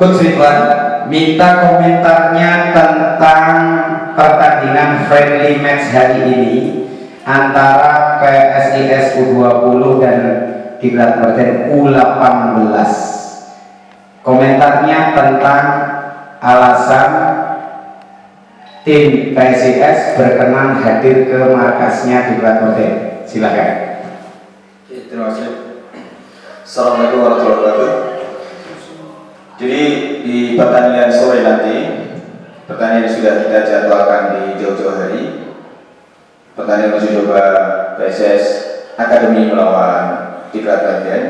Coach Ridwan minta komentarnya tentang pertandingan friendly match hari ini antara PSIS U20 dan Kiblat Merten U18. Komentarnya tentang alasan tim PSIS berkenan hadir ke markasnya Kiblat Merten. Silakan. Terima kasih. Assalamualaikum warahmatullahi wabarakatuh. Jadi di pertandingan sore nanti, pertandingan sudah kita jadwalkan di jauh-jauh hari. Pertandingan uji coba PSIS Akademi melawan Kiblat Merten.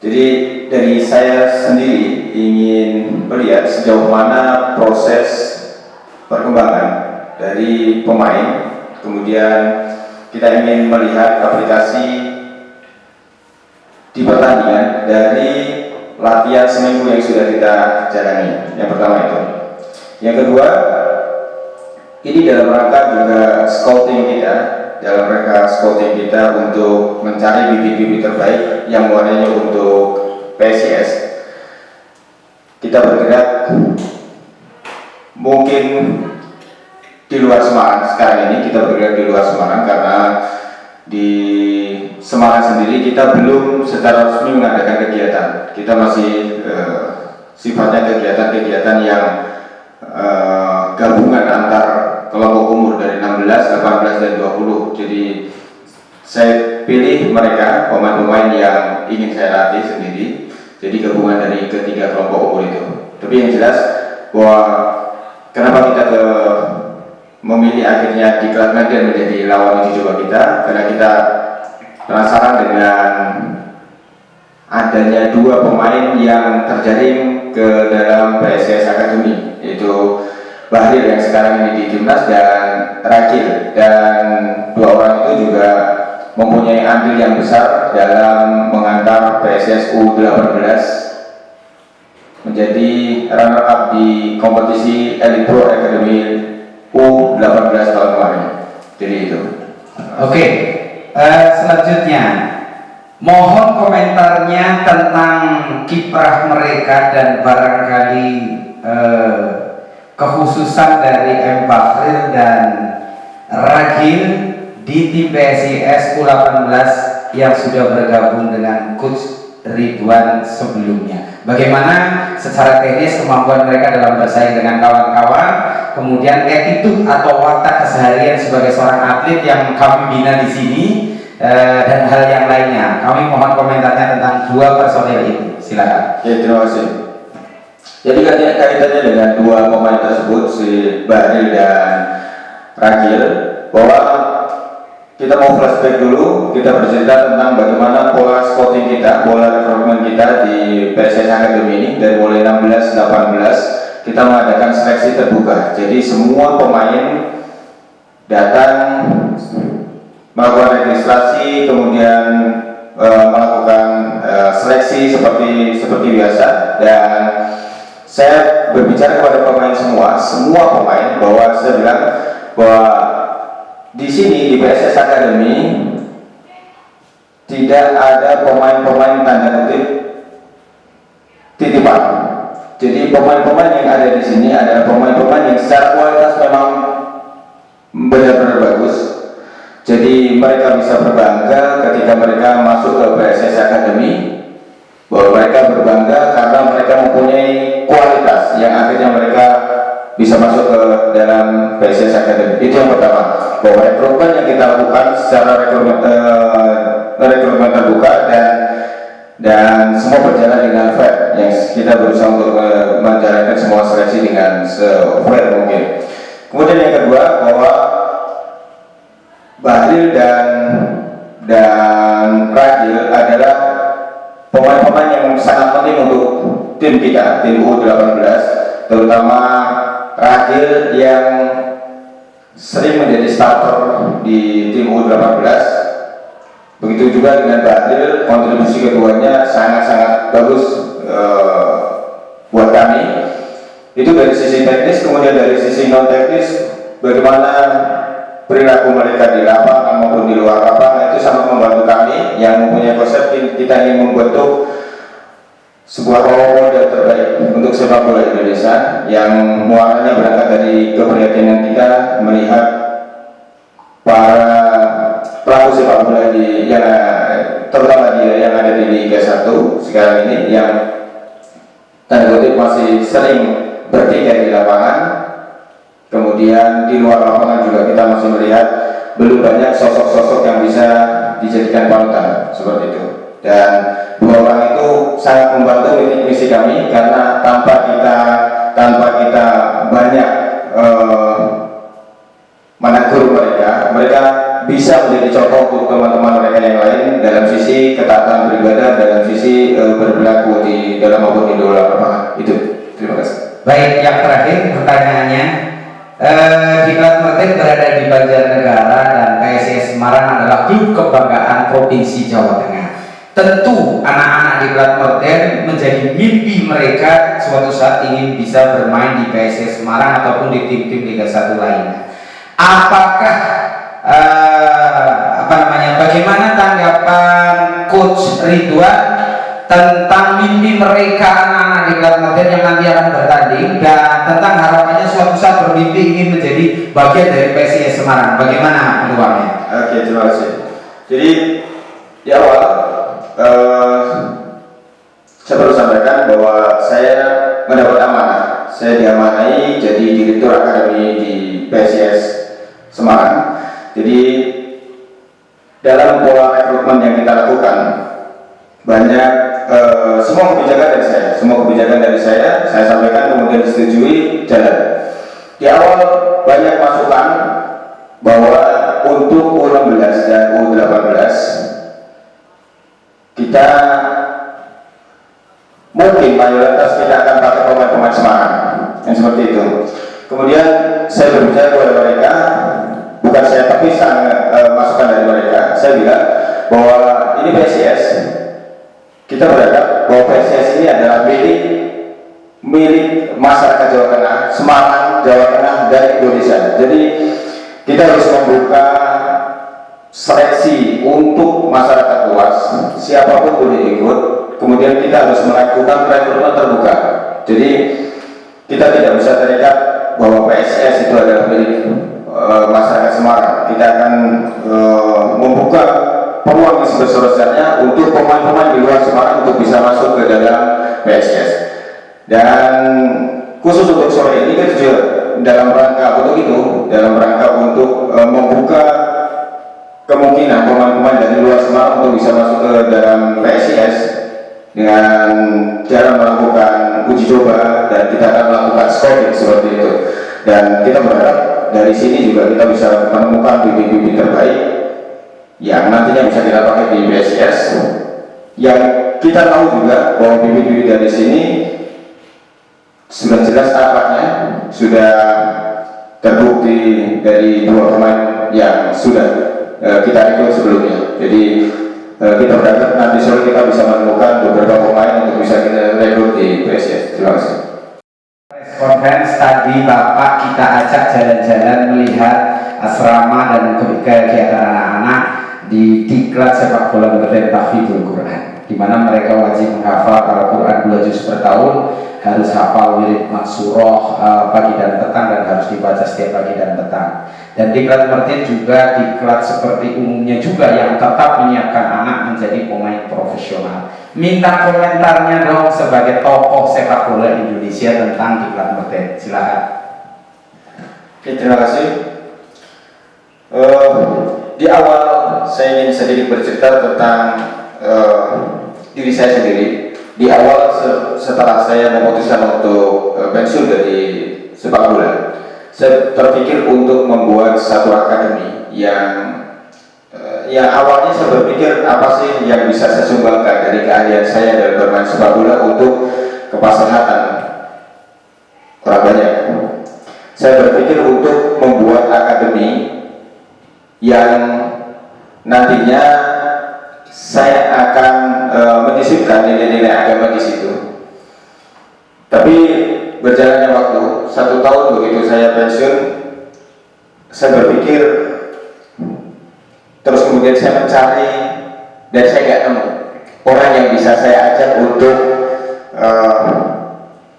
Jadi dari saya sendiri ingin melihat sejauh mana proses perkembangan dari pemain, kemudian kita ingin melihat aplikasi di pertandingan dari latihan seminggu yang sudah kita jalani. Yang pertama itu. Yang kedua, ini dalam rangka juga scouting kita untuk mencari bibit-bibit terbaik yang warnanya untuk PSIS. Kita bergerak mungkin di luar Semarang. Sekarang ini kita bergerak di luar Semarang karena di Semarang sendiri kita belum secara resmi mengadakan kegiatan. Kita masih sifatnya kegiatan-kegiatan yang gabungan antar kelompok umur dari 16, 18, dan 20. Jadi saya pilih mereka, pemain-pemain yang ingin saya latih sendiri. Jadi gabungan dari ketiga kelompok umur itu. Tapi yang jelas bahwa kenapa kita memilih akhirnya Kiblat Merten menjadi lawan uji coba kita, karena kita penasaran dengan adanya dua pemain yang terjaring ke dalam PSIS Academy, yaitu Bahril yang sekarang ini di timnas dan Ragil, dan dua orang itu juga mempunyai andil yang besar dalam mengantar PSIS U18 menjadi runner up di kompetisi Elite Pro Academy U18 tahun kemarin. Jadi itu. Oke. Selanjutnya mohon komentarnya tentang kiprah mereka dan barangkali kekhususan dari M. Bahril dan Ragil di tim PSIS U18 yang sudah bergabung dengan Coach Ridwan sebelumnya. Bagaimana secara teknis kemampuan mereka dalam bersaing dengan kawan-kawan, kemudian attitude atau watak keseharian sebagai seorang atlet yang kami bina di sini, dan hal yang lainnya. Kami mohon komentarnya tentang dua personil itu. Silakan. Ya, terima kasih. Jadi kaitannya dengan dua pemain tersebut, si Bahril dan Ragil, bahwa kita mau flashback dulu, kita bercerita tentang bagaimana pola scouting kita, pola rekrutmen kita di PSIS Academy ini. Dari mulai 16-18 kita mengadakan seleksi terbuka. Jadi semua pemain datang melakukan registrasi, kemudian melakukan seleksi seperti biasa. Dan saya berbicara kepada pemain semua pemain, bahwa saya bilang bahwa di sini di PSIS Academy tidak ada pemain-pemain tanda kutip titipan. Jadi pemain-pemain yang ada di sini adalah pemain-pemain yang secara kualitas memang benar-benar bagus. Jadi mereka bisa berbangga ketika mereka masuk ke PSIS Academy, bahwa mereka berbangga karena mereka mempunyai kualitas yang akhirnya mereka bisa masuk ke dalam PSIS Academy. Itu yang pertama, bahwa rekrutmen yang kita lakukan secara rekrutmen terbuka dan semua berjalan dengan fair. Yang kita berusaha untuk menjalankan semua seleksi dengan se-fair mungkin. Kemudian yang kedua, bahwa Bahril dan Ragil adalah pemain-pemain yang sangat penting untuk tim kita, tim U18, terutama Ragil yang sering menjadi starter di tim U18. Begitu juga dengan Bahril, kontribusi keduanya sangat-sangat bagus buat kami. Itu dari sisi teknis. Kemudian dari sisi non teknis, bagaimana perilaku mereka di lapangan maupun di luar lapangan itu sangat membantu kami yang mempunyai konsep kita ingin membentuk sebuah role model terbaik untuk sepak bola Indonesia yang muaranya berangkat dari keprihatinan kita melihat para pelaku sepak bola yang terutama yang ada di Liga 1 sekarang ini yang tanda kutip masih sering bertikai di lapangan. Kemudian di luar lapangan juga kita masih melihat belum banyak sosok-sosok yang bisa dijadikan panutan seperti itu. Dan dua orang itu sangat membantu misi kami karena tanpa kita banyak menegur mereka bisa menjadi contoh untuk teman-teman mereka yang lain dalam sisi ketaatan beribadah, dalam sisi berperilaku di dalam maupun di luar lapangan. Itu. Terima kasih. Baik, yang terakhir pertanyaannya, Diklat Mertin berada di Banjarnegara dan PSIS Semarang adalah klub kebanggaan Provinsi Jawa Tengah. Tentu anak-anak Diklat Mertin menjadi mimpi mereka suatu saat ingin bisa bermain di PSIS Semarang ataupun di tim-tim Liga 1 lainnya. Apakah bagaimana tanggapan Coach Ridwan tentang mimpi mereka anak-anak Diklat Mertin yang nanti akan bertanding dan tentang harapannya suatu saat bermimpi ingin menjadi bagian dari PSIS Semarang? Bagaimana peluangnya? Oke, terima kasih. Jadi di awal saya perlu sampaikan bahwa saya mendapat amanah. Saya diamanai jadi direktur akademi di PSIS Semarang. Jadi dalam pola rekrutmen yang kita lakukan banyak semua kebijakan dari saya sampaikan kemudian disetujui jalan. Di awal banyak masukan bahwa untuk U16 dan U18 kita mungkin mayoritas kita akan pakai pemain-pemain Semarang yang seperti itu. Kemudian saya berbicara kepada mereka, bukan saya tapi masukan dari mereka. Saya bilang bahwa ini PSIS, kita berharap bahwa PSIS ini adalah milik masyarakat Jawa Tengah, Semarang, Jawa Tengah, dan Indonesia. Jadi kita harus membuka seleksi untuk masyarakat luas, siapapun boleh ikut. Kemudian kita harus melakukan rekrutmen terbuka. Jadi kita tidak bisa terikat bahwa PSIS itu adalah milik masyarakat Semarang. Kita akan membuka peluang yang sebesar-besarnya untuk pemain-pemain di luar Semarang untuk bisa masuk ke dalam PSIS. Dan khusus untuk sore ini kan juga dalam rangka untuk membuka kemungkinan pemain-pemain dari luar Semarang untuk bisa masuk ke dalam PSIS dengan cara melakukan uji coba, dan kita akan melakukan scouting seperti itu. Dan kita berharap dari sini juga kita bisa menemukan bibit-bibit terbaik yang nantinya bisa kita pakai di PSIS. Yang kita tahu juga bahwa bibit-bibit dari sini sudah jelas akhlaknya, sudah terbukti dari dua pemain yang sudah kita rekrut sebelumnya. Jadi kita berharap nanti sore kita bisa menemukan beberapa pemain untuk bisa kita rekrut di PSIS. Terima kasih. Conference tadi Bapak kita ajak jalan-jalan melihat asrama dan kegiatan anak-anak di Diklat Sepak Bola Mertin Tahfidzul Quran, di mana mereka wajib menghafal Al-Quran 2 juz per tahun, harus hafal wirid maksurah pagi dan petang, dan harus dibaca setiap pagi dan petang. Dan Diklat Mertin juga diklat seperti umumnya juga yang tetap menyiapkan anak menjadi pemain profesional. Minta komentarnya dong sebagai tokoh sepak bola Indonesia tentang Diklat Mertin. Silakan. Oke, terima kasih. Di awal saya ingin sedikit bercerita tentang diri saya sendiri. Di awal setelah saya memutuskan untuk pensiun dari sepak bola, saya terpikir untuk membuat satu akademi yang awalnya saya berpikir apa sih yang bisa saya sumbangkan dari keahlian saya dalam bermain sepak bola untuk kemaslahatan orang banyak. Saya berpikir untuk membuat akademi yang nantinya saya akan menyisipkan nilai-nilai agama di situ. Tapi berjalannya waktu, 1 tahun begitu saya pensiun, saya berpikir, terus kemudian saya mencari, dan saya nggak nemu orang yang bisa saya ajak untuk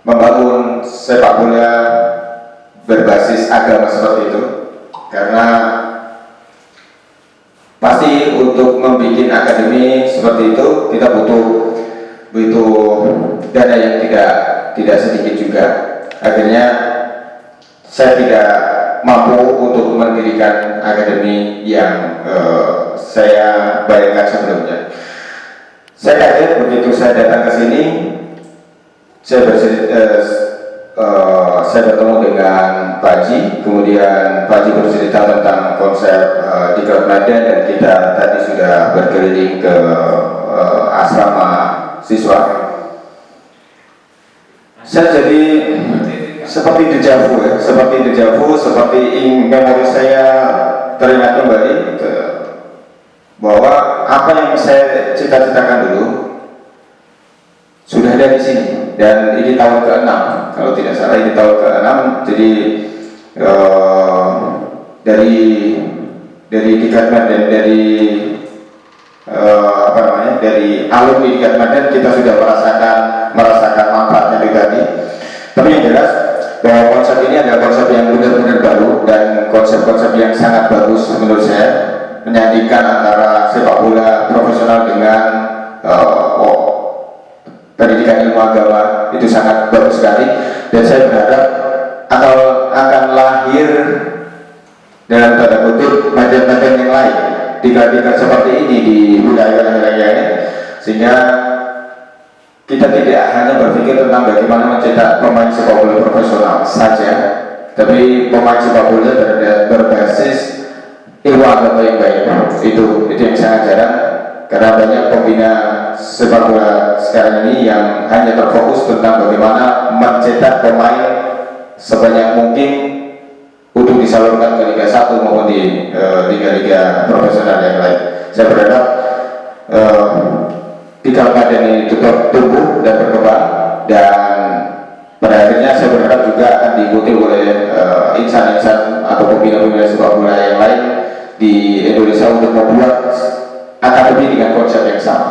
membangun sepak bola berbasis agama seperti itu, karena pasti untuk membuat akademi seperti itu kita butuh dana yang tidak sedikit juga. Akhirnya saya tidak mampu untuk mendirikan akademi yang saya bayangkan sebelumnya. Saya kaget begitu saya datang ke sini, saya bertemu dengan Pak Haji, kemudian Pak Haji bercerita tentang konsep di Klub Medan, dan kita tadi sudah berkeliling ke asrama siswa. Saya jadi seperti dejavu ya, seperti memori saya teringat kembali bahwa apa yang saya cita-citakan dulu sudah ada di sini, dan ini tahun ke-6 kalau tidak salah, ini tahun ke-6. Jadi dari Dikatmat dan dari dari alumni Dikatmat dan kita sudah merasakan manfaatnya itu tadi. Tapi yang jelas bahwa konsep ini adalah konsep yang benar-benar baru dan konsep-konsep yang sangat bagus menurut saya, menyandingkan antara sepak bola profesional dengan pendidikan ilmu agama. Itu sangat bagus sekali, dan saya berharap akan lahir dalam tanda kutip medan-medan yang lain digantikan seperti ini di wilayah-wilayah lainnya, sehingga kita tidak hanya berpikir tentang bagaimana mencetak pemain sepak bola profesional saja, tapi pemain sepak bola berbasis ilmu agama yang baik. Itu yang sangat jarang, karena banyak pembina sepak bola sekarang ini yang hanya terfokus tentang bagaimana mencetak pemain sebanyak mungkin untuk disalurkan ke Liga 1 maupun di liga-liga profesional yang lain. Saya berharap di Kabupaten ini tetap tumbuh dan berkembang, dan pada akhirnya saya berharap juga akan diikuti oleh insan-insan atau pembina-pembina sepak bola yang lain di Indonesia untuk membuat akademi dengan konsep yang sama.